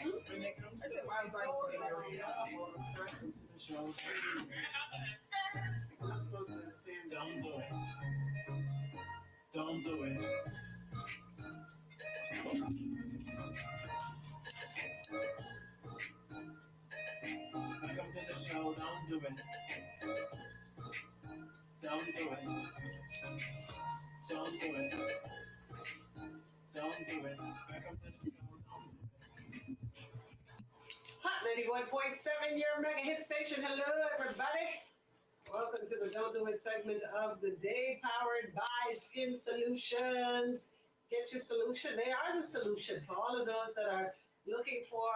When it comes to my phone area, welcome to the show. Don't do it. Don't do it. Welcome to the show. Don't do it. Don't do it. Don't do it. Don't do it. Welcome to the show. Don't do it. Hot 91.7, your mega hit station. Hello, everybody. Welcome to the Don't Do It segment of the day, powered by Skin Solutions. Get your solution. They are the solution for all of those that are looking for,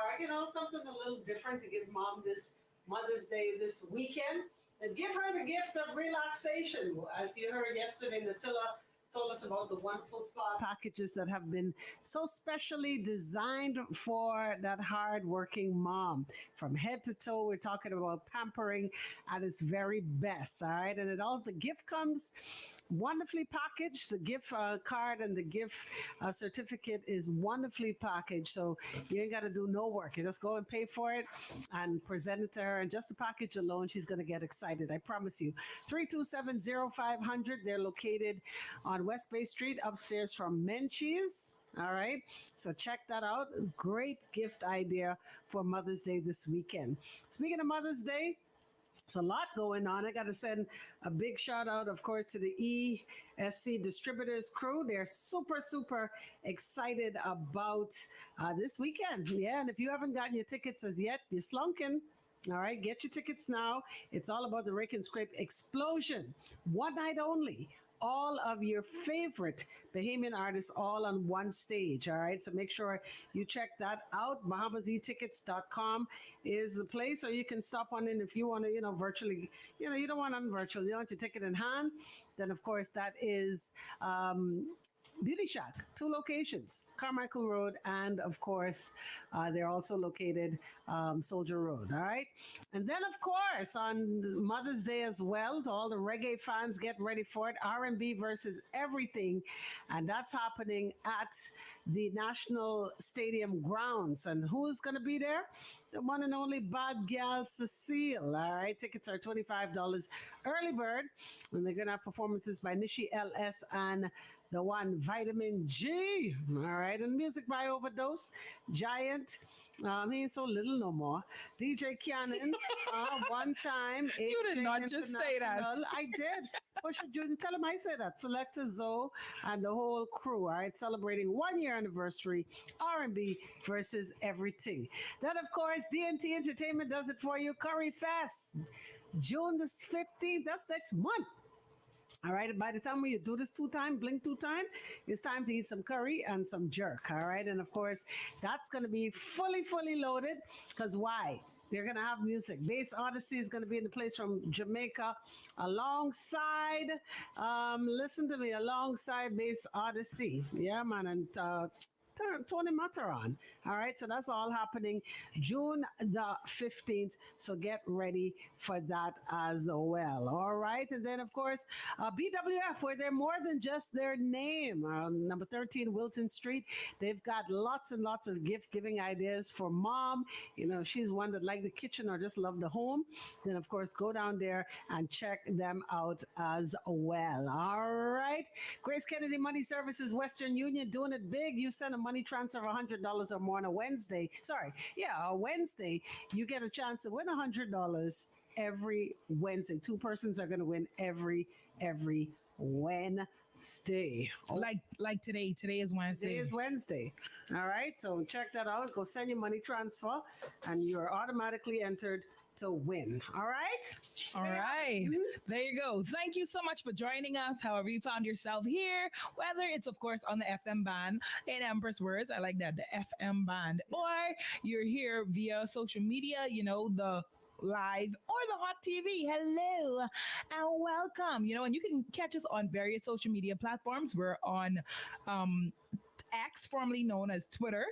something a little different to give mom this Mother's Day this weekend. And give her the gift of relaxation. As you heard yesterday, Natilla told us about the wonderful spa packages that have been so specially designed for that hard-working mom. From head to toe, we're talking about pampering at its very best, all right? And the gift comes wonderfully packaged. The gift card and the gift certificate is wonderfully packaged, so you ain't got to do no work. You just go and pay for it and present it to her, and just the package alone, she's going to get excited. I promise you. 327-0500. They're located on West Bay Street, upstairs from Menchie's. All right. So check that out. Great gift idea for Mother's Day this weekend. Speaking of Mother's Day, it's a lot going on. I got to send a big shout out, of course, to the ESC Distributors crew. They're super, super excited about this weekend. Yeah. And if you haven't gotten your tickets as yet, you're slunking. All right, get your tickets now. It's all about the Rake and Scrape Explosion. One night only. All of your favorite Bahamian artists all on one stage. All right, so make sure you check that out. BahamaZTickets.com is the place, or you can stop on in if you want to, virtually, you don't want on virtual, you want your ticket in hand. Then, of course, that is Beauty Shack, 2 locations, Carmichael Road, and of course, they're also located Soldier Road. All right. And then, of course, on Mother's Day as well, to all the reggae fans, get ready for it. R&B versus everything. And that's happening at the National Stadium grounds. And who's going to be there? The one and only Bad Gal Cecile. All right. Tickets are $25 early bird. And they're going to have performances by Nishi LS and the one Vitamin G. All right. And music by Overdose. Giant. He ain't so little no more. DJ Cannon. One time. You did not just say that. I did. Pusha Jordan, tell him I said that. Selector Zoe and the whole crew. All right. Celebrating 1 year anniversary. R&B versus everything. Then, of course, DNT Entertainment does it for you. Curry Fest. June the 15th. That's next month. All right. By the time we do this blink 2 time, it's time to eat some curry and some jerk. All right. And of course, that's going to be fully loaded. Because why? They're going to have music. Bass Odyssey is going to be in the place from Jamaica alongside, listen to me, alongside Bass Odyssey. Yeah, man. And Tony Mataran. All right, so that's all happening June the 15th. So get ready for that as well. All right, and then of course BWF, where they're more than just their name. Number 13 Wilton Street. They've got lots and lots of gift giving ideas for mom. She's one that like the kitchen or just love the home. Then of course go down there and check them out as well. All right, Grace Kennedy Money Services, Western Union, doing it big. You send a money transfer of $100 or more on a Wednesday. A Wednesday, you get a chance to win $100 every Wednesday. 2 persons are going to win every Wednesday. Like today. Today is Wednesday. Today is Wednesday. All right. So check that out. Go send your money transfer and you're automatically entered to win. All right? All right. There you go. Thank you so much for joining us. However you found yourself here, whether it's, of course, on the FM band, in Empress words, I like that, the FM band, or you're here via social media, the live or the hot TV. Hello and welcome. And you can catch us on various social media platforms. We're on X, formerly known as Twitter.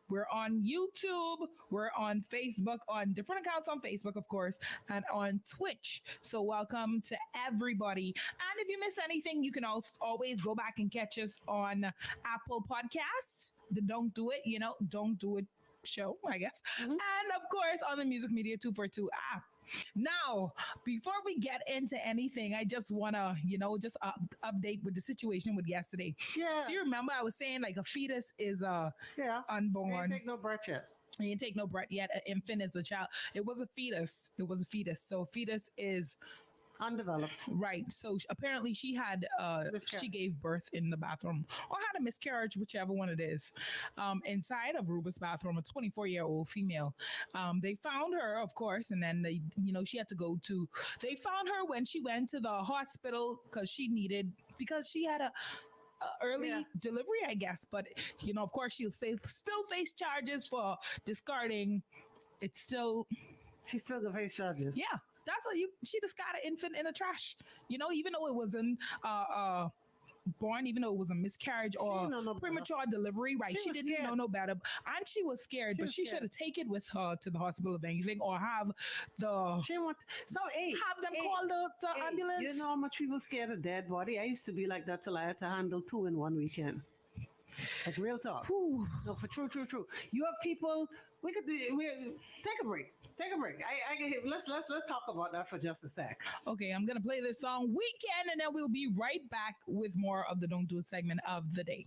We're on YouTube. We're on Facebook, on different accounts on Facebook, of course, and on Twitch. So welcome to everybody. And if you miss anything, you can always go back and catch us on Apple Podcasts. The Don't Do It show, I guess. Mhm. And of course, on the Music Media 242 app. Now, before we get into anything, I just want to, just update with the situation with yesterday. Yeah. So you remember I was saying like a fetus is Yeah. They unborn. take no breath yet. You didn't take no breath yet. An infant is a child. It was a fetus. It was a fetus. So fetus is Undeveloped. right. So apparently she had Miscarriage. she gave birth in the bathroom or had a miscarriage, whichever one it is, inside of Ruba's bathroom. A 24-year-old female. They found her, of course, and then she had to go to. They found her when she went to the hospital because she had a early Yeah. delivery, I guess. But of course, still face charges for discarding. It's still She still the face charges. yeah. That's she just got an infant in the trash. Even though it wasn't born, even though it was a miscarriage or didn't know no better. premature delivery, right? She She was didn't know scared. no better, and she was scared. She But was she scared. should have taken with her to the hospital if anything, or have the She want so hey, have them hey, call the hey, ambulance. You know how much people scared of dead body? I used to be like that till I had to handle two in one weekend. Like real talk. Whew. No, for true. You have people. We take a break. Take a break. Let's talk about that for just a sec. Okay, I'm gonna play this song Weekend, and then we'll be right back with more of the Don't Do It segment of the day.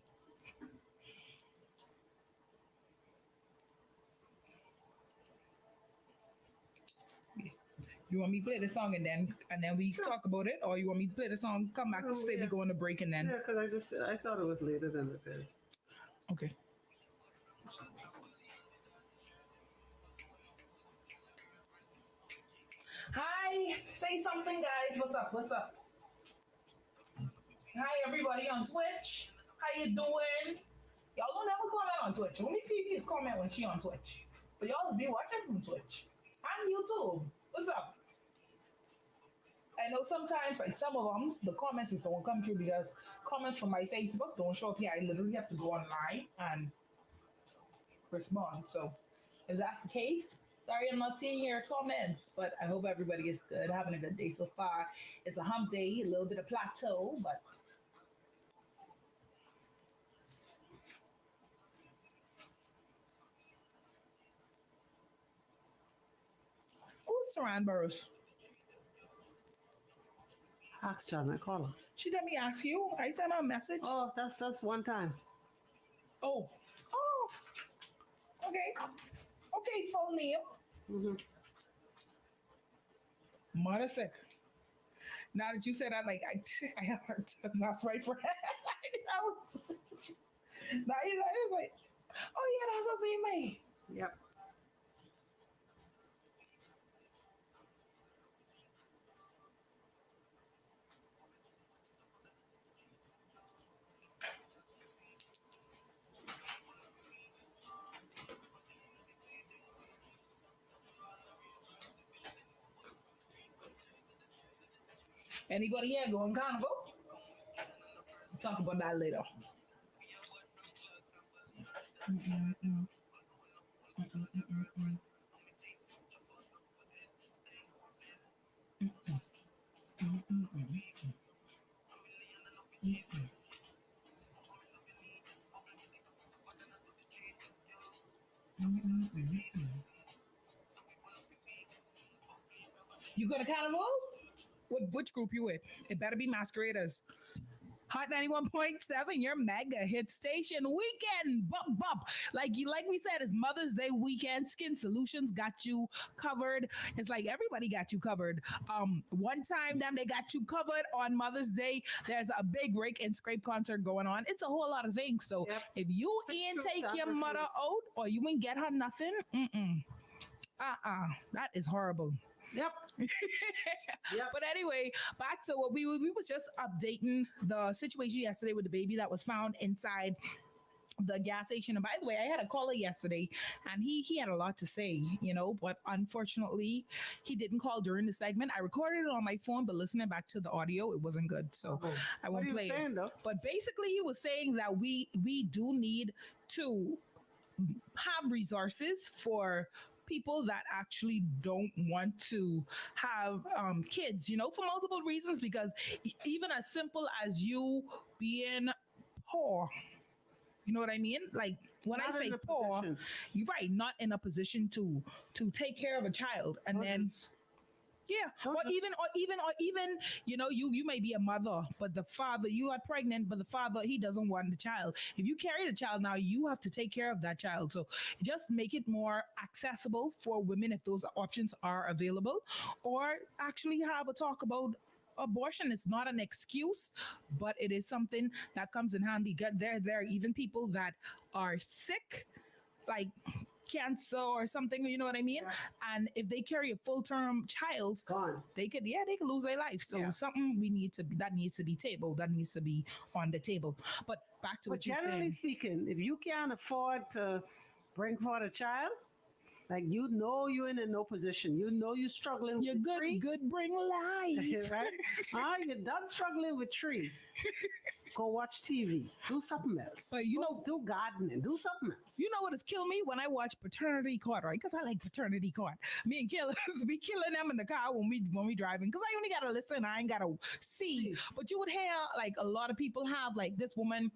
You want me to play the song and then we talk about it, or you want me to play the song, come back, say we go on a break, and then Yeah, because I thought it was later than it is. okay. Hi, say something, guys. What's up? What's up? Hi, everybody on Twitch. How you doing? Y'all don't ever comment on Twitch. Only Phoebe's comment when she on Twitch, but y'all be watching from Twitch and YouTube. What's up? I know sometimes, like some of them, the comments just don't come through because comments from my Facebook don't show up here. I literally have to go online and respond. So if that's the case, sorry I'm not seeing your comments, but I hope everybody is good, having a good day so far. It's a hump day, a little bit of plateau, but who's Saran Burrows? Ask John, I call her. She let me ask you. I sent her a message. Oh, that's one time. Oh. Okay, full name. Mm-hmm. Mother sick. Now that you said that, like I have heard that's right for I was now you was like, oh yeah, that's a email. Yep. Anybody here going carnival? We'll talk about that later. You going to carnival? Which group you with? It better be masqueraders. Hot 91.7, your mega hit station. Weekend bump bump. Like we said, it's Mother's Day weekend. Skin Solutions got you covered. It's like everybody got you covered. One time they got you covered on Mother's Day. There's a big rake and scrape concert going on. It's a whole lot of things. So Yep. if you ain't take your mother out or you ain't get her nothing, that is horrible. Yep. Yep. But anyway, back to what we was just updating the situation yesterday with the baby that was found inside the gas station. And by the way, I had a caller yesterday and he had a lot to say, but unfortunately he didn't call during the segment. I recorded it on my phone, but listening back to the audio, it wasn't good. So I won't play it. Though? But basically he was saying that we do need to have resources for people that actually don't want to have kids, for multiple reasons, because even as simple as you being poor, You know what I mean? Like when Not I say in a poor, position. you're right, not in a position to take care of a child, and Don't then just- yeah, don't or just- even, you know, you may be a mother, but the father, you are pregnant, but the father, he doesn't want the child. If you carry the child now, you have to take care of that child. So just make it more accessible for women if those options are available, or actually have a talk about abortion. It's not an excuse, but it is something that comes in handy. There are even people that are sick, like cancer or something, you know what I mean? Yeah. And if they carry a full term child, Gone. they could lose their life. So Yeah. something that needs to be tabled, that needs to be on the table. But back to But what you're generally saying. speaking, if you can't afford to bring forth a child, like you're in a no position. You're struggling You're with good, three. bring life. Right? You're done struggling with tree. Go watch TV. Do something else. But you Go know- do gardening. Do something else. You know what has killed me? When I watch Paternity Court, right? Because I like Paternity Court. Me and Killers, we killing them in the car when we driving. Because I only gotta listen, I ain't gotta see. But you would hear like a lot of people have like this woman,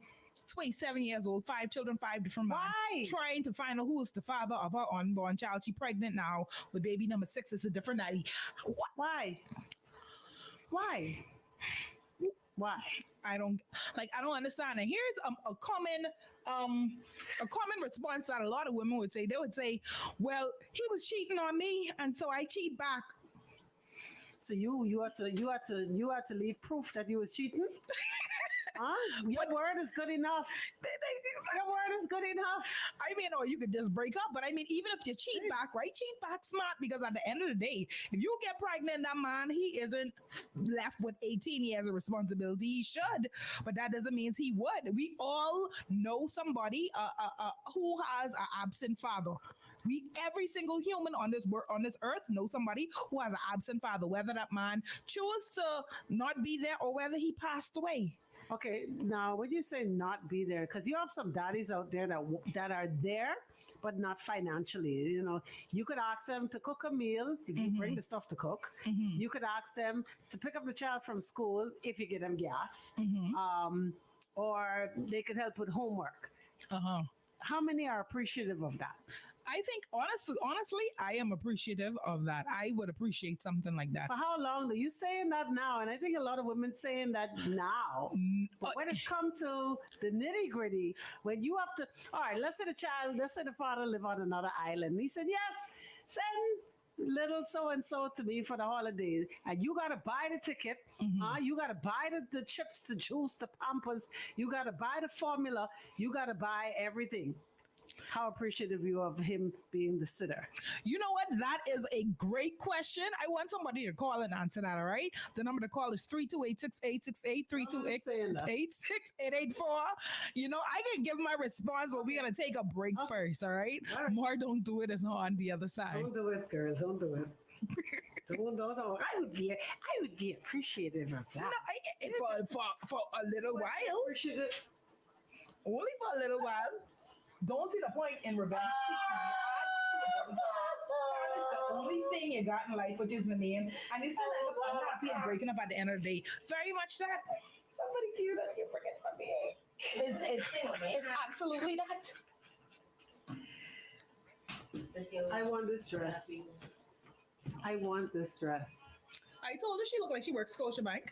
27 years old, 5 children, 5 different men, Why? trying to find out who is the father of her unborn child. She's pregnant now with baby number 6. It's a different daddy. What? Why? Why? Why? I don't understand. And here's a common response that a lot of women would say. They would say, "Well, he was cheating on me, and so I cheat back." So you had to leave proof that you was cheating? Huh? Your word is good enough. Your word is good enough. I mean, or you could just break up. But I mean, even if you cheat back, right? Cheat back smart, because at the end of the day, if you get pregnant, that man, he isn't left with 18 years of responsibility. He should, but that doesn't mean he would. We all know somebody who has an absent father. Every single human on this earth knows somebody who has an absent father, whether that man chose to not be there or whether he passed away. Okay, now when you say not be there, because you have some daddies out there that are there, but not financially. You know, you could ask them to cook a meal if you bring the stuff to cook. You could ask them to pick up the child from school if you get them gas, or they could help with homework. How many are appreciative of that? I think honestly, I am appreciative of that. I would appreciate something like that. For how long are you saying that now? And I think a lot of women saying that now. But when it comes to the nitty gritty, when you have to, all right, let's say the father live on another island. He said, yes, send little so and so to me for the holidays, and you got to buy the ticket. You got to buy the chips, the juice, the Pampers. You got to buy the formula. You got to buy everything. How appreciative you of him being the sitter? You know what? That is a great question. I want somebody to call and answer that, all right? The number to call is 328-6868, 328-6884. You know, I can give my response, but we're going to take a break first, all right? All right. More Don't Do It is on the other side. Don't do it, girl. Don't do it. Don't. I would be appreciative of that. No, for a little while. Appreciative. Only for a little while. Don't see the point in revenge. Tarnish the only thing you got in life, which is the name, and it's still end up unhappy and breaking up at the end of the day. Very much that. Somebody cute that you forget my name. It's absolutely that. I want this dress. I want this dress. I told her she looked like she worked Scotiabank.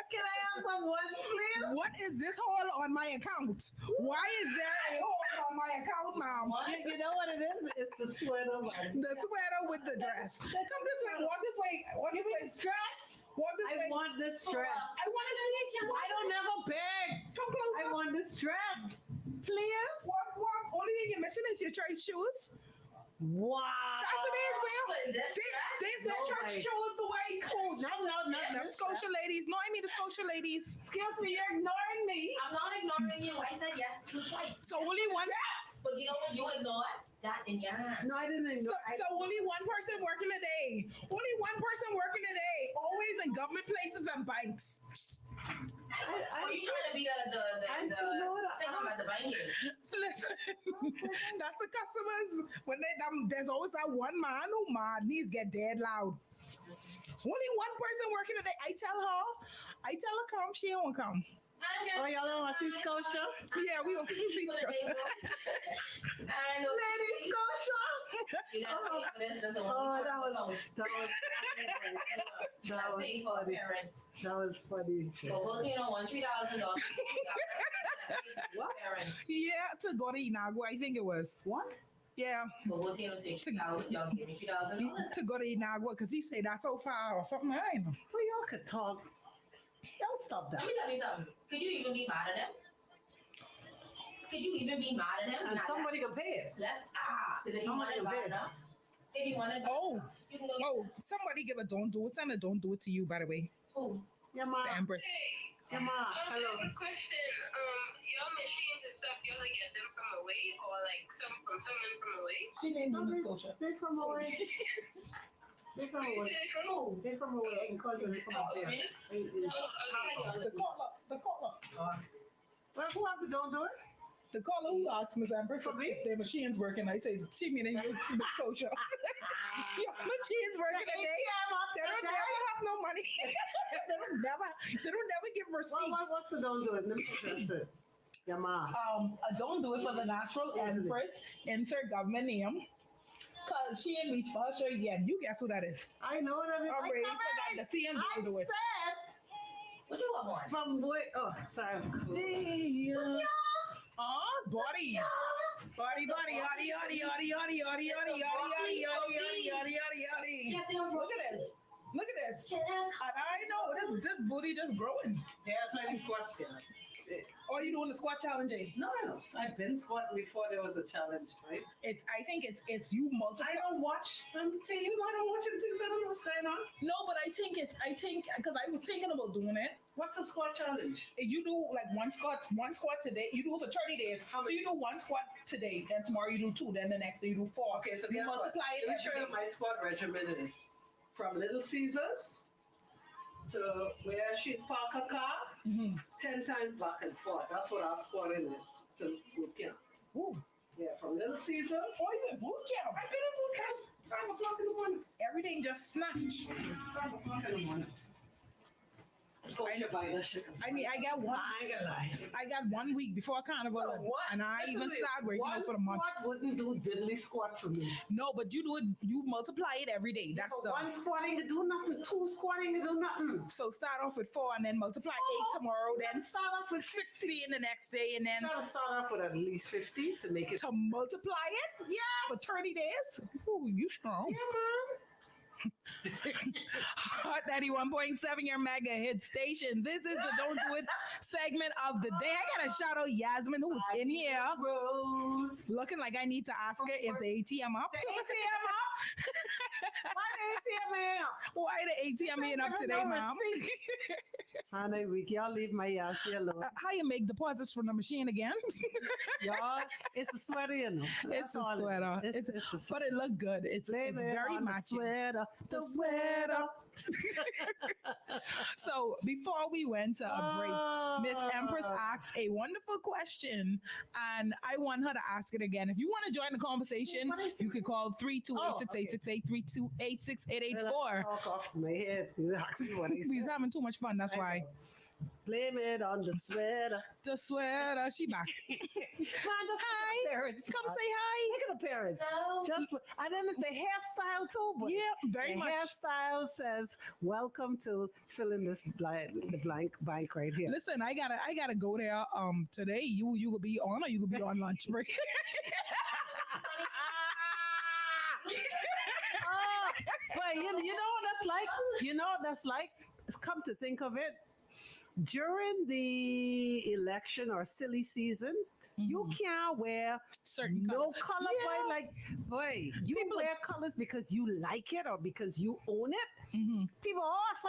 Can I have some ones, please? What is this hole on my account? Why is there a hole on my account, Mom? You know what it is? It's the sweater. The sweater with the dress. Come this way. Walk this way. Walk this way. Dress. Walk this way. I want this dress. I want to see it. I don't never beg. Come closer. I want this dress. Please. Walk. Only thing you're missing is your church shoes. Wow. That's what it is, Will. These No church way. shoes the way. No. Them Scotia ladies. No, I mean the Scotia ladies. Excuse me, you're ignoring me. I'm not ignoring you. I said yes to you twice. So only one. But you know what? You ignored that in your hand. No, I didn't So, ignore. so only one person working a day. Only one person working a day. Always in government places and banks. Or you trying to be I the still know it. thing about the banking? Listen, that's the customers. When there's always that one man who mad, knees get dead loud. Only one person working today. I tell her come, she won't come. Oh, y'all don't want to see Scotia? Yeah, we won't see Scotia. I know. Lady Scotia! You got to pay for this. That's a Oh, that was pay for funny. parents. That was funny. But both you know, $3,000. What? Parents. Yeah, to go to Inagua, I think it was. What? Yeah, But both you know, say $3,000, y'all give me $3,000. to go to Inagua because he said that's so far or something. I don't know. Well, y'all could talk. Y'all stop that. Let me tell you something. Could you even be mad at them? Could you even be mad at them? And somebody can pay it. Because if you want it bad enough, if you want it bad Oh. enough, you can go. Oh, somebody give a don't do it. Send a don't do it to you, by the way, Who? Yeah, ma. to Empress. Yeah, ma. I Hello. have a question. Your machines and stuff, you only get them from away or like from someone from away? She didn't No, they from away. They from You away. said from who? They from away. I can call them from Oh, upstairs. really? The caller. Well, who have to don't do it? The caller who asked Miss Empress For me? if their machine's working. I said, she meaning you, Miss Scotia. Your machine's working today. They don't never have no money. they don't never give receipts. What's the don't do it? Let me address it. Yeah, ma. Don't do it for the natural Isn't it? Empress. Insert government name. Cause she ain't reach for her sure yet. You guess who that is? I know that is. I'm ready for that. The CM I don't do it. said What you want? from boy. Oh, sorry. Body. Body, yaddy, yaddy, yaddy, yaddy, yaddy, yaddy, yaddy, yaddy, yaddy, yaddy, yaddy. Look at this. Look at this. And I know this booty just growing. Yeah, plenty squats here. All you doing the squat challenge, eh? No, I've been squatting before there was a challenge, right? I think it's you multiply. I don't watch. I'm telling you, I don't watch it things. I don't know what's going on. No, but I think because I was thinking about doing it. What's a squat challenge? You do like one squat today. You do it for 30 days. So you do one squat today, then tomorrow you do 2, then the next day you do 4. Okay, so you guess what? multiply it. Let me every show you day. my squat regimen is from Little Caesars to where she's park her car, 10 times back and forth. That's what our squatting is to boot camp. Ooh. Yeah, from Little Caesars. Oh, you in boot camp? I've been in boot camp 5 o'clock in the morning. Everything just snatched. 5 o'clock in the morning. Scotia buy the shit. I got one. I ain't gonna lie. I got 1 week before Carnival, So what? and I Listen even to me. started working out for the month. One squat wouldn't do diddly squat for me. No, but you do it. You multiply it every day. That's For the. one squatting to do nothing, 2 squatting to do nothing. So start off with 4 and then multiply 8 tomorrow, then Start off with 60 in the next day, and then Gotta start off with at least 50 to make it. to multiply it for 30 days. Ooh, you strong. Yeah, man. Hot 91.7, your mega hit station. This is the Don't Do It segment of the day. I gotta shout out Yasmin, who was in here Rose. looking like I need to ask her if the ATM up. The ATM up? Why the ATM up? Why the ATM ain't up today, ma'am? Honey, y'all leave my ass here alone. How you make deposits from the machine again? Y'all, it's a sweater, you know. It's That's a all it sweater. is. It's a sweater. But it looked good. It's Blame it very on the matching. sweater. The sweater. So before we went to a break, Miss Empress asked a wonderful question, and I want her to ask it again. If you want to join the conversation, you could call 328-6868, 328-6884. Talk off my head. You ask me what he We's said. having too much fun. That's why. Blame it on the sweater. The sweater, she back. Hi. Parents. Come say hi. Look at the parents. No. Just and then it's the hairstyle too. But Yeah, very the much. hairstyle says, "Welcome to fill in this blank right here." Listen, I gotta go there. Today you could be on or you could be on lunch break. But you know what that's like. You know what that's like. Come to think of it, during the election or silly season, you can't wear Certain no color. color. Yeah. Boy, you wear colors because you like it or because you own it. Mm-hmm. People also,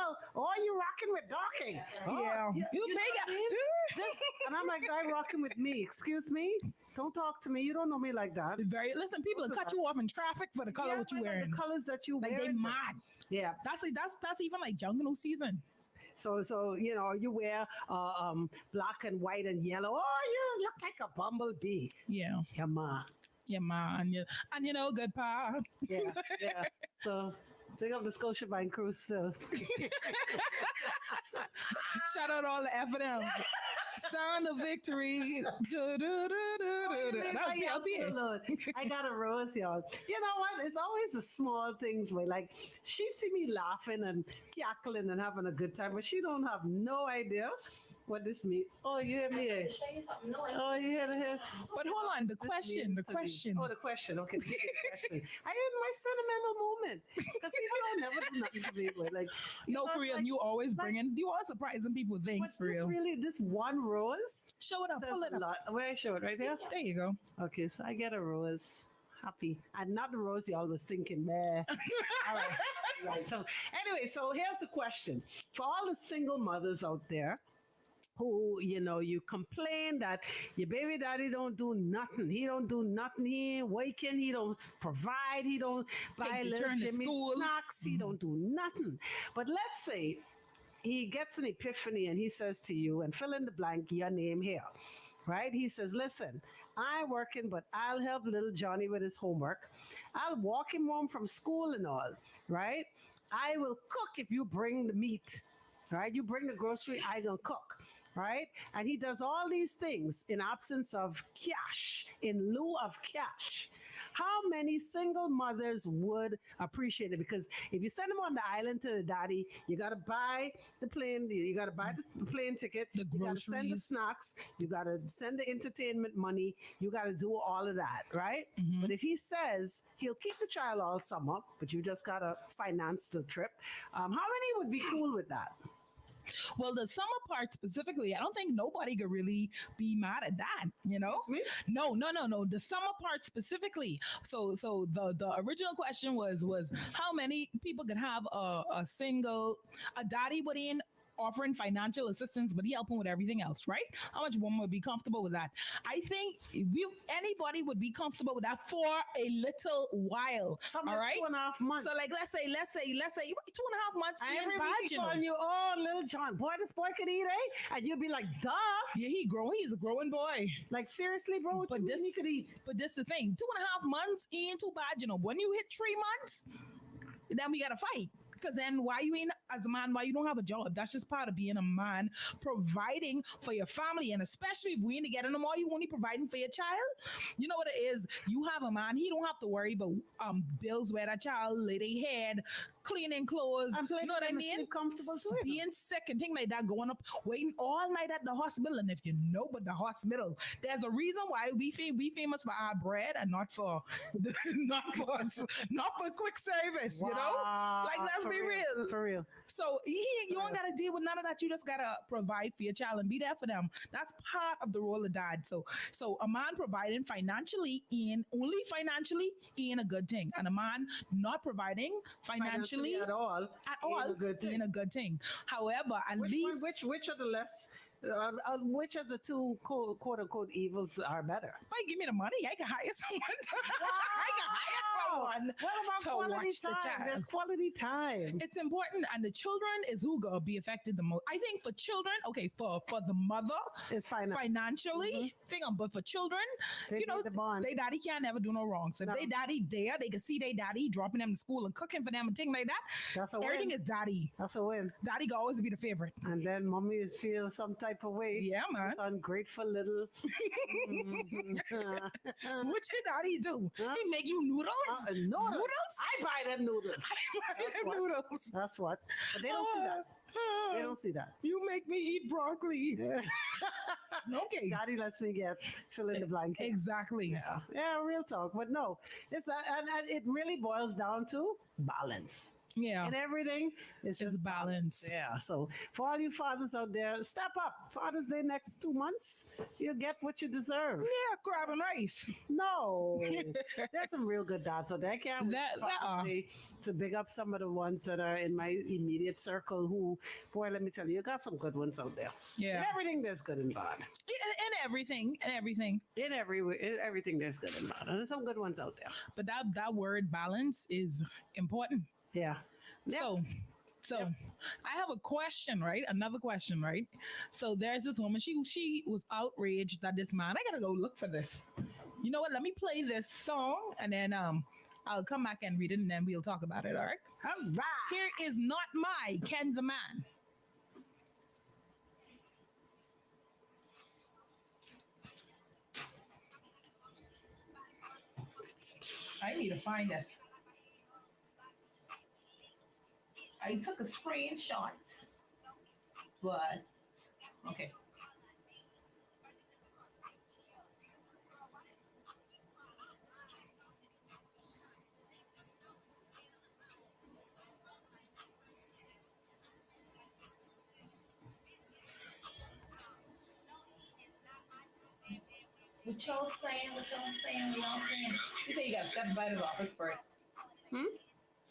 you rocking with darking. Yeah. You know big. what I mean? And I'm like, guy rocking with me. Excuse me? Don't talk to me. You don't know me like that. Listen, people will cut you off in traffic for the color what you but wearing. the colors that you Like wear. they mad. Yeah. That's even like jungle season. So you wear black and white and yellow. Oh, you look like a bumblebee. Yeah. Yeah, ma. Yeah, man. And good pa. Yeah, yeah. So take up the Scotiabank crew still. Shout out all the F&Ms. Sound of victory. That's PLP. Lord, I got a rose, y'all. You know what? It's always the small things where, like, she see me laughing and cackling and having a good time, but she don't have no idea what this means. Oh, you hear me? Eh? Show you something. No, Oh, you hear the But hold on, the This question. means The to me. question. Oh, the question. Okay, give me the question. I in my sentimental moment because people don't never do nothing for me. But like, No, for real. like, You always like- you always surprising people with things but for this real. really, this one rose Show it up. says Pull it a up. lot. Where I show it right there. There you go. Okay, so I get a rose. Happy. And not the rose y'all was thinking, meh. All right. Right. So anyway, so here's the question. For all the single mothers out there who, you complain that your baby daddy don't do nothing. He don't do nothing. He ain't working. He don't provide. He don't buy Take your little turn to Jimmy school. snacks. He don't do nothing. But let's say he gets an epiphany and he says to you, and fill in the blank, your name here, right? He says, listen, I'm working, but I'll help little Johnny with his homework. I'll walk him home from school and all, right? I will cook if you bring the meat, right? You bring the grocery, I will cook, right? And he does all these things in absence of cash, in lieu of cash. How many single mothers would appreciate it? Because if you send them on the island to the daddy, you got to buy the plane, you got to buy the plane ticket, The you got to send the groceries. snacks, you got to send the entertainment money, you got to do all of that, right? Mhm. But if he says he'll keep the child all summer, but you just got to finance the trip, how many would be cool with that? Well, the summer part specifically, I don't think nobody could really be mad at that, Excuse me? No. The summer part specifically. So the original question was how many people could have a daddy within offering financial assistance, but he helping with everything else, right? How much woman would be comfortable with that? I think anybody would be comfortable with that for a little while. Some all right. 2.5 months. So like let's say 2.5 months And in every week he calling you, oh, little John, boy, this boy could eat, eh? And you'd be like, duh. Yeah, he's a growing boy. Like, seriously, bro, what But you mean this- he could eat? But this the thing, 2.5 months ain't too bad, When you hit 3 months, then we gotta fight. Because then why you ain't as a man, why you don't have a job? That's just part of being a man, providing for your family. And especially if we ain't together no more, you only providing for your child. You know what it is? You have a man, he don't have to worry about bills where that child lay their head, cleaning clothes. I'm You know what I mean? Sleep comfortable too. Being sick and things like that, going up, waiting all night at the hospital. And if you know but the hospital, there's a reason why we famous for our bread and not for not for quick service, Like, let's For be real. For real. So you don't gotta deal with none of that. You just gotta provide for your child and be there for them. That's part of the role of dad. So a man providing only financially in a good thing, and a man not providing financially at all. ain't a good thing. a good thing. However, at least Which are the less? Which of the two quote unquote evils are better? if I give me the money, I can hire someone. I can hire someone. What about to quality watch the time? child. There's quality time. It's important, and the children is who gonna be affected the most. I think for children, okay, for the mother It's financially, but for children, They need the bond. they daddy can't never do no wrong. So No. if they daddy there, they can see they daddy dropping them to school and cooking for them and things like that. That's a Everything win. is daddy. That's a win. Daddy can always be the favorite. And then mommy is feel some type of way. Yeah, man. This ungrateful little. What your daddy do? Huh? He make you noodles? Noodles. I buy them noodles. That's what. Noodles. That's what. But they don't see that. They don't see that. You make me eat broccoli. Okay. Daddy lets me fill in the blanket. Exactly. Yeah, real talk. But no, it's and it really boils down to balance. Yeah. And everything is It's just balance. Yeah. So for all you fathers out there, step up. Father's Day next 2 months, you'll get what you deserve. Yeah, crab and rice. No, there's some real good dads out there. I can't wait That- for Father's Day to big up some of the ones that are in my immediate circle. Who, boy, let me tell you got some good ones out there. Yeah. In everything there's good and bad. And everything. In everything there's good and bad, and there's some good ones out there. But that word balance is important. Yeah. Yeah. So So Yep. I have a question, right? Another question, right? So there's this woman. She was outraged that this man. I gotta go look for this. You know what? Let me play this song and then I'll come back and read it and then we'll talk about it. All right. All right. Here is Not My Ken the Man. I need to find this. I took a screenshot, but okay. What y'all saying? What y'all saying? What y'all saying? He said you gotta step inside his office for it. Hmm?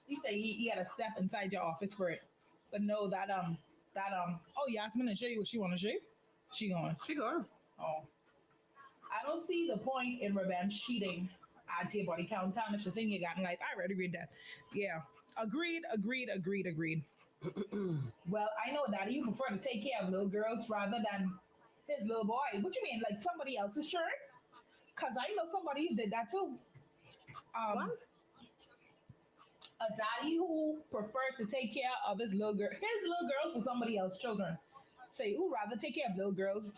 He said you gotta step inside your office for it. But no, that. Oh, Yasmin, to show you what she want to show you. She going. She go. Oh, I don't see the point in revenge cheating. Add to your body count. Tarnish the thing you got in life. I already read that. Yeah, agreed, agreed, agreed, agreed. Well, I know that you prefer to take care of little girls rather than his little boy. What you mean, like somebody else's shirt? Cause I know somebody who did that too. What? Um, a daddy who preferred to take care of his little girls or somebody else's children. Say, who rather take care of little girls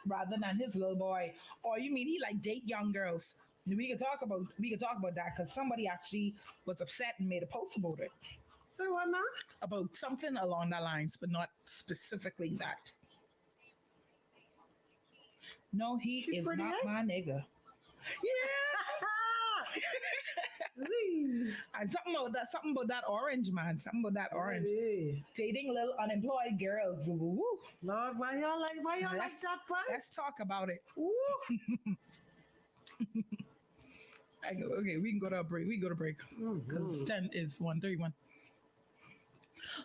rather than his little boy? Or you mean he like date young girls? We can talk about that because somebody actually was upset and made a post about it, So what now? about something along that lines, but not specifically that. No, he She is pretty, not eh? my nigga. Yeah. Lee. And something about that orange man, something about that orange. Hey. Dating little unemployed girls. Woo. Lord, why y'all like that, boy? Let's talk about it. Ooh. Okay, we can go to a break. We can go to break because Mhm. 10 is 1:31.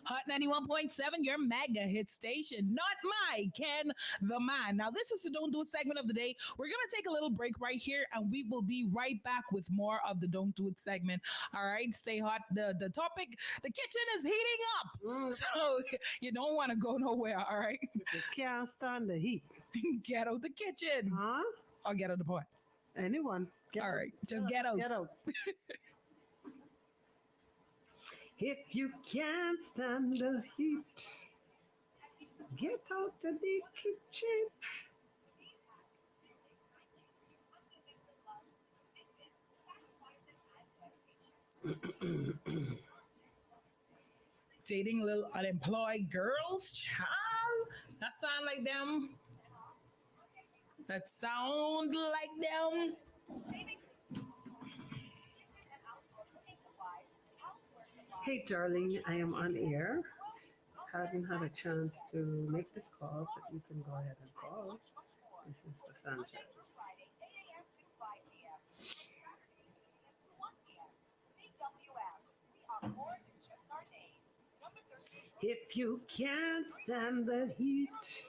Hot 91.7, your mega hit station. Not my Ken the Man. Now, this is the Don't Do It segment of the day. We're going to take a little break right here and we will be right back with more of the Don't Do It segment. All right, stay hot. The topic, the kitchen is heating up. Mm. So you don't want to go nowhere. All right, You can't stand the heat. get out the kitchen Huh? or get out the pot. Anyone? Get All out. right, just get out. Get out. If you can't stand the heat, get out to the kitchen. Dating little unemployed girls, child. That sound like them. That sound like them. Hey, darling, I am on air. Hadn't had a chance to make this call, but you can go ahead and call. This is the Sanchez. If you can't stand the heat,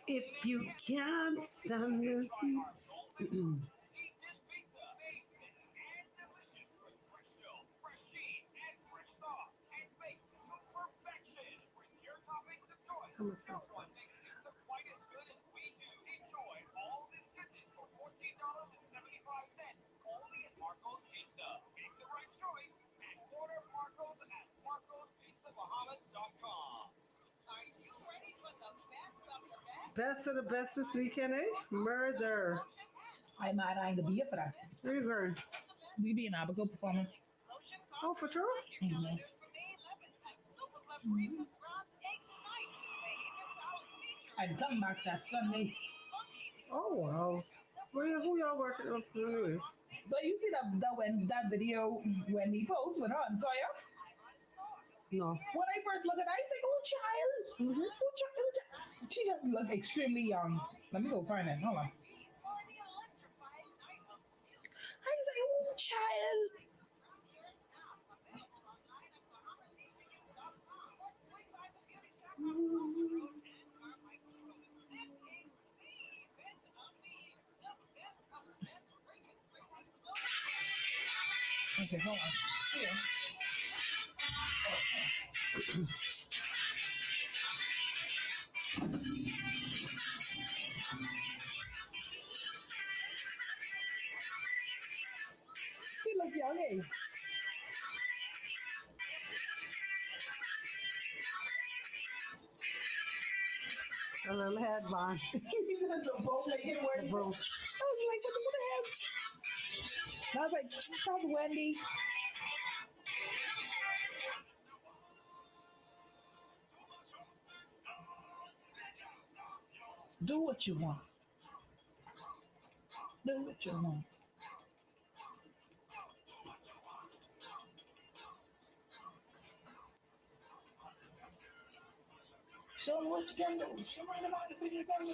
if you can't stand the heat. So much sauce. Best of the best this weekend, eh? Murder. I might I ain't gonna be here for that. Where you going? We be in Abigail performing. Oh, for sure? Mhm. I'd come back that Sunday. Oh, wow. Who y'all working with? Anyway? So you see that video when he posed with her and Sawyer? No. When I first look at her, I say, "Oh, child, Mhm. oh, child, oh, child." She just look extremely young. Let me go find it. Hold on. I say, "Oh, child." Okay, hold on. Here. She look young, eh? A little headband. The boat like it The works. boat. I was like, what the hell? I was like, that's Wendy. Do what you want. Do what you want. Show me what you can do. Show me the thing you can do.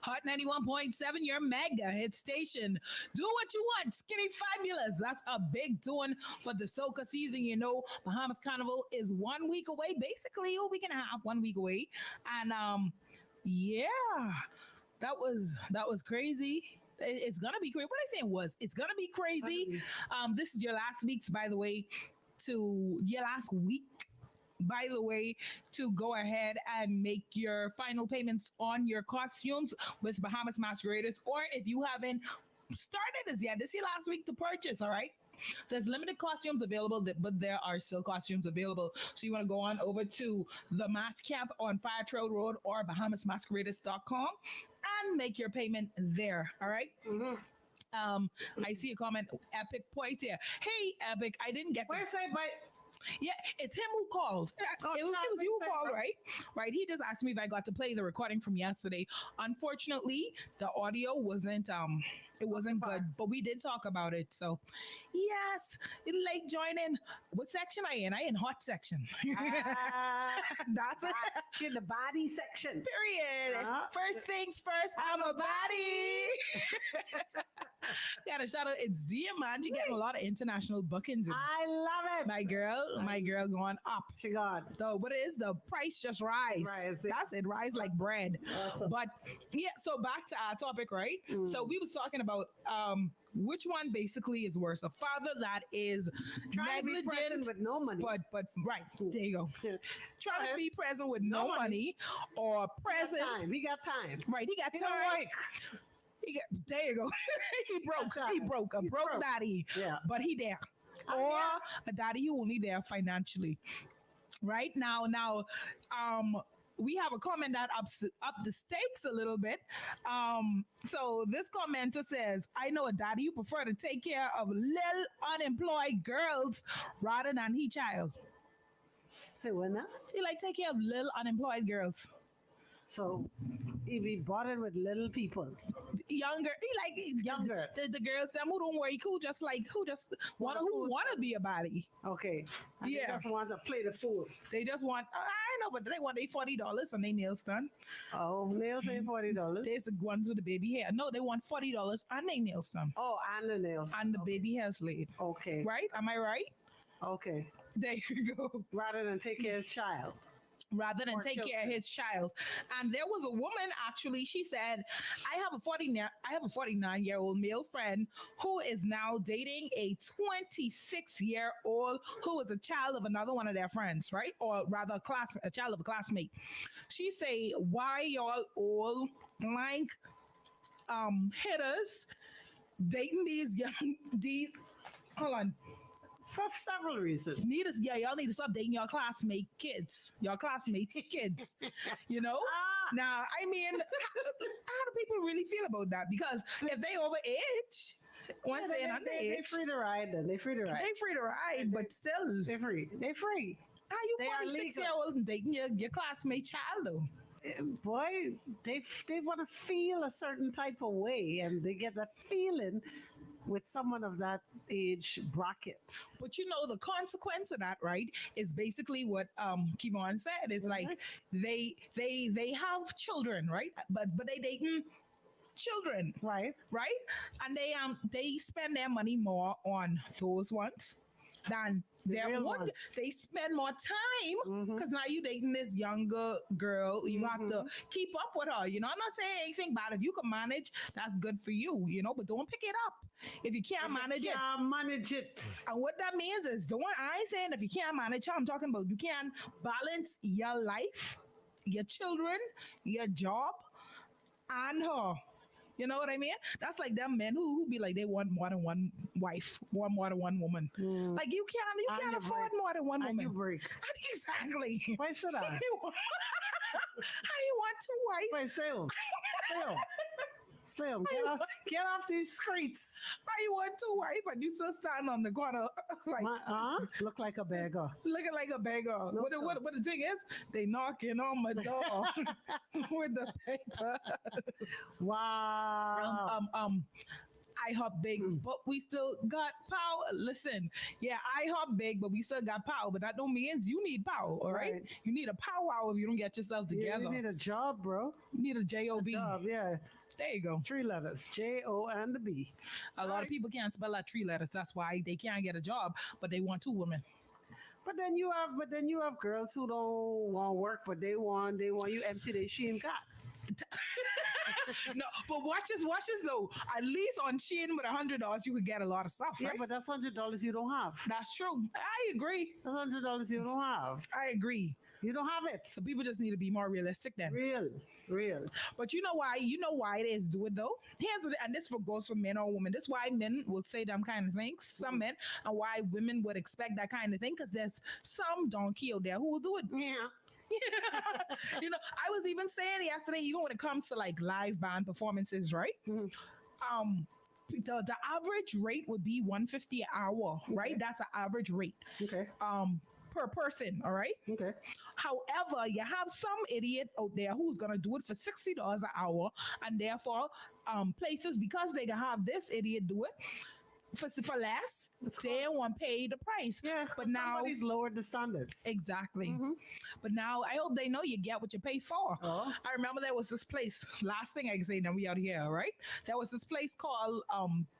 Hot 91.7, your mega hit station. Do what you want. Skinny Fabulous. That's a big doing for the soca season. You know, Bahamas Carnival is 1 week away, basically a week and a half, 1 week away. And yeah, that was crazy. It's gonna be crazy. What I saying was it's gonna be crazy. This is your last week's, by the way, to your last week, by the way, to go ahead and make your final payments on your costumes with Bahamas Masqueraders. Or if you haven't started as yet, this is your last week to purchase, all right? There's limited costumes available, but there are still costumes available. So you want to go on over to the Mass Camp on Fire Trail Road or BahamasMasqueraders.com and make your payment there, all right? I see a comment, Epic Point here. Hey, Epic, I didn't get to Where's I by? yeah, it's him who called. It was you who called, right? Right. He just asked me if I got to play the recording from yesterday. Unfortunately, the audio wasn't it wasn't good, but we did talk about it. So yes, it's like joining. What section I in? I in hot section. That's it. She in the body section. Period. First things first, I'm a body. Got a shout out. It's Dear Man. She getting a lot of international bookings. I love it. My girl going up. She gone. So what is the price just rise? Rise, yeah. That's it, rise like bread. Awesome. But yeah, so back to our topic, right? So we was talking about which one basically is worse? A father that is Trying to be present negligent, with no money. but right, there you go. Trying to ahead. be present with no money or present. Time. We got time. Right, he got He time. don't work. There you go. He broke. A He's broke broke. daddy. Yeah. But he there. Oh, Or yeah. a daddy who only there financially. Right now, we have a comment that up the stakes a little bit. So this commenter says, I know a daddy who prefer to take care of little unemployed girls rather than he child. Say when now? He like take care of little unemployed girls. So he be bothered with little people. Younger, he like Younger. the girls them who don't worry, who just wanna who food wanna be a body. Okay. And Yeah. They just want to play the fool. They just want I know, but they want they $40 and they nails done. Oh, nails ain't $40. There's the ones with the baby hair. No, they want $40 and they nails done. Oh, and the nails. And the baby hair's laid. Okay. Right? Am I right? Okay. There you go. Rather than take care of his child. Rather than Or take care of children. his child. And there was a woman actually, she said, I have a 49-year-old male friend who is now dating a 26-year-old who is a child of another one of their friends, right? Or rather a child of a classmate. She say, why y'all all like hitters dating these hold on. For several reasons. Y'all need to stop dating your classmates' kids. You know? Now, I mean, how do people really feel about that? Because if they over age, once they're They underage, free to ride then. They free to ride. they free to ride, but still, They free. They free. how you they are 46-year-old and dating your classmate child though? Boy, they want to feel a certain type of way, and they get that feeling with someone of that age bracket. But you know the consequence of that, right? Is basically what Kimon said. Is like they have children, right? But they dating children, Right. right? And they spend their money more on those ones than their real one. ones. They spend more time because now you dating this younger girl. You have to keep up with her. You know, I'm not saying anything bad. If you can manage, that's good for you. You know, but don't pick it up if you can't manage it. Can't manage it. And what that means is, I ain't saying if you can't manage her, I'm talking about you can't balance your life, your children, your job, and her. You know what I mean? That's like them men who be like they want more than one wife, want more than one woman. Like you And can't you afford break. more than one And you woman. break. Exactly. Why should I? How you want two wives? Wait, still. Get off these streets. How you want two wives and you still stand on the corner like Look like a beggar. looking like a beggar. What the thing is, they knocking on my door with the paper. Wow. IHOP big, but we still got power. Listen, yeah, IHOP big, but we still got power. But that don't mean you need power, all right? Right. You need a power if you don't get yourself Yeah, together. you need a job, bro. You need a job. Job, yeah. There you go. 3 letters. J-O and the B. A lot of people can't spell out 3 letters. That's why they can't get a job, but they want 2 women. But then you have girls who don't want work, but they want you empty they she ain't got. No, but watch this though. At least on Shein with $100, you could get a lot of stuff, Yeah, right? but that's $100 you don't have. That's true. I agree. That's $100 you don't have. I agree. You don't have it. So people just need to be more realistic then. Real. But you know why? You know why it is do it though. And this goes for men or women. This is why men will say them kind of things. Some men, and why women would expect that kind of thing. Because there's some donkey out there who will do it. Yeah. You know, I was even saying yesterday, even when it comes to like live band performances, right? The average rate would be $150 an hour, right? That's an average rate. Okay. Per person, all right? Okay. However, you have some idiot out there who's gonna do it for $60 an hour, and therefore, places because they can have this idiot do it for less, they won't pay the price. Yeah, but now somebody's lowered the standards. exactly. But now I hope they know you get what you pay for. Oh. I remember there was this place. Last thing I can say, now we out here, right? There was this place called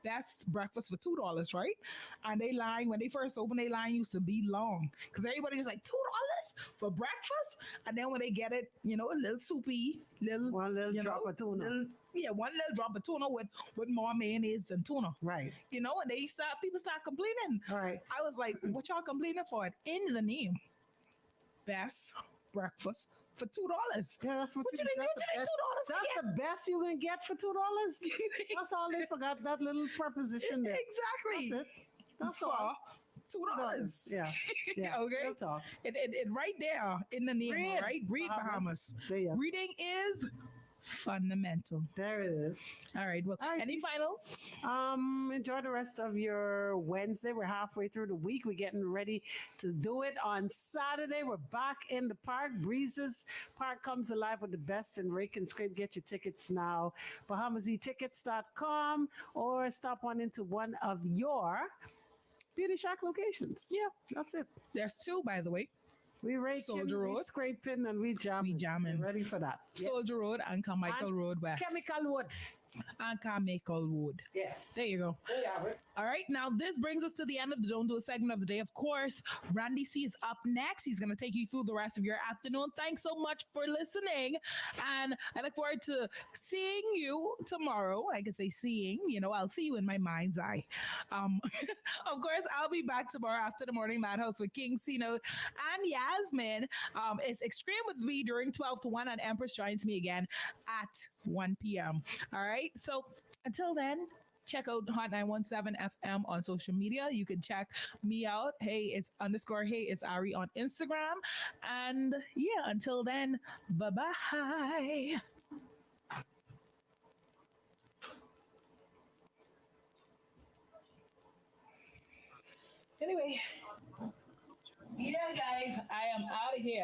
Best Breakfast for $2, right? And they line when they first opened, they line used to be long because everybody's like $2 for breakfast, and then when they get it, you know, a little soupy, One little you drop know, of tuna. one little drop of tuna with more mayonnaise than tuna. Right. You know, and people start complaining. All right. I was like, what y'all complaining for? In the name. Best breakfast for $2. Yeah, that's what you think that's you take $2 for That's the best you can get for $2. That's all they forgot, that little preposition there. Exactly. That's it. That's for all. $2. Yeah. Yeah. Okay. Real talk. It right there in the name, Read. right? Read Bahamas. There you go. Reading is fundamental. There it is. All right. Well, All right. any final? Enjoy the rest of your Wednesday. We're halfway through the week. We're getting ready to do it on Saturday. We're back in the park. Breezes Park comes alive with the best in rake and scrape. Get your tickets now. BahamasEtickets.com or stop on into one of your Beauty Shack locations. Yeah. That's it. There's two, by the way. We raking, Soldier we Road. scraping, and we jamming. We jamming. We're ready for that. Yes. Soldier Road and Carmichael And Road West. Chemical Wood. And Carmichael Wood. Yes. There you go. There you have it. All right, now this brings us to the end of the Don't Do It segment of the day. Of course, Randy C is up next. He's going to take you through the rest of your afternoon. Thanks so much for listening. And I look forward to seeing you tomorrow. I could say seeing, I'll see you in my mind's eye. Of course, I'll be back tomorrow after the morning madhouse with King Sino and Yasmin. It's Extreme with me during 12 to 1, and Empress joins me again at 1 p.m. All right, so until then, check out Hot 917 FM on social media. You can check me out. Hey, it's Ari on Instagram. And yeah, until then, bye-bye. Anyway, yeah, guys, I am out of here.